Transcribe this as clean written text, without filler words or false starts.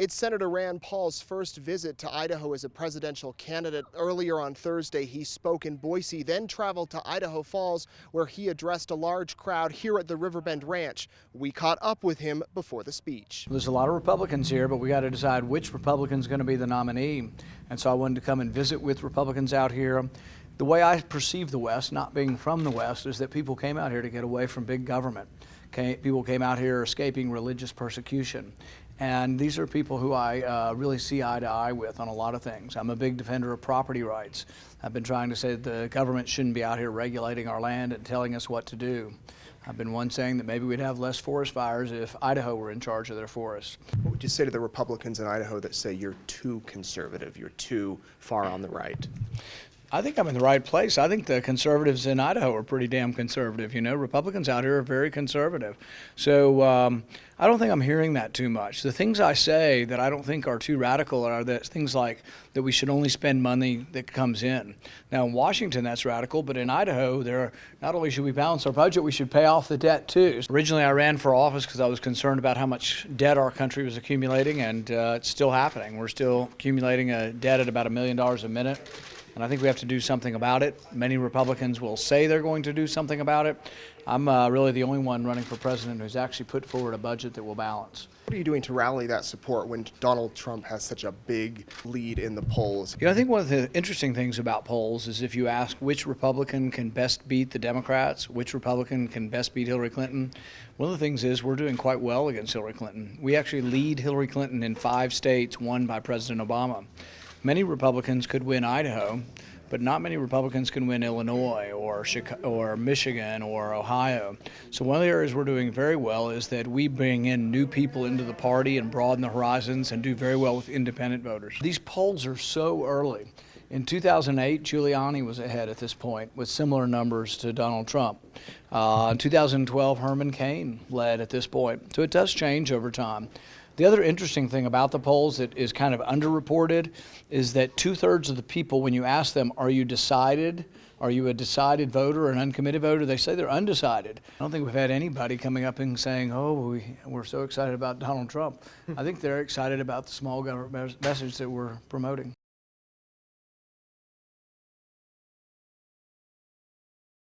It's Senator Rand Paul's first visit to Idaho as a presidential candidate. Earlier on Thursday, he spoke in Boise, then traveled to Idaho Falls, where he addressed a large crowd here at the Riverbend Ranch. We caught up with him before the speech. There's a lot of Republicans here, but we got to decide which Republican's going to be the nominee. And so I wanted to come and visit with Republicans out here. The way I perceive the West, not being from the West, is that people came out here to get away from big government. People came out here escaping religious persecution. And these are people who I really see eye to eye with on a lot of things. I'm a big defender of property rights. I've been trying to say that the government shouldn't be out here regulating our land and telling us what to do. I've been one saying that maybe we'd have less forest fires if Idaho were in charge of their forests. What would you say to the Republicans in Idaho that say you're too conservative, you're too far on the right? I think I'm in the right place. I think the conservatives in Idaho are pretty damn conservative. You know, Republicans out here are very conservative. So I don't think I'm hearing that too much. The things I say that I don't think are too radical are that things like that we should only spend money that comes in. Now in Washington that's radical, but in Idaho not only should we balance our budget, we should pay off the debt too. Originally I ran for office because I was concerned about how much debt our country was accumulating, and it's still happening. We're still accumulating a debt at about $1 million a minute. And I think we have to do something about it. Many Republicans will say they're going to do something about it. I'm really the only one running for president who's actually put forward a budget that will balance. What are you doing to rally that support when Donald Trump has such a big lead in the polls? You know, I think one of the interesting things about polls is if you ask which Republican can best beat the Democrats, which Republican can best beat Hillary Clinton, one of the things is we're doing quite well against Hillary Clinton. We actually lead Hillary Clinton in 5 states won by President Obama. Many Republicans could win Idaho, but not many Republicans can win Illinois or Michigan or Ohio. So one of the areas we're doing very well is that we bring in new people into the party and broaden the horizons and do very well with independent voters. These polls are so early. In 2008, Giuliani was ahead at this point with similar numbers to Donald Trump. In 2012, Herman Cain led at this point. So it does change over time. The other interesting thing about the polls that is kind of underreported is that 2/3 of the people, when you ask them, are you decided? Are you a decided voter or an uncommitted voter? They say they're undecided. I don't think we've had anybody coming up and saying, oh, we're so excited about Donald Trump. I think they're excited about the small government message that we're promoting.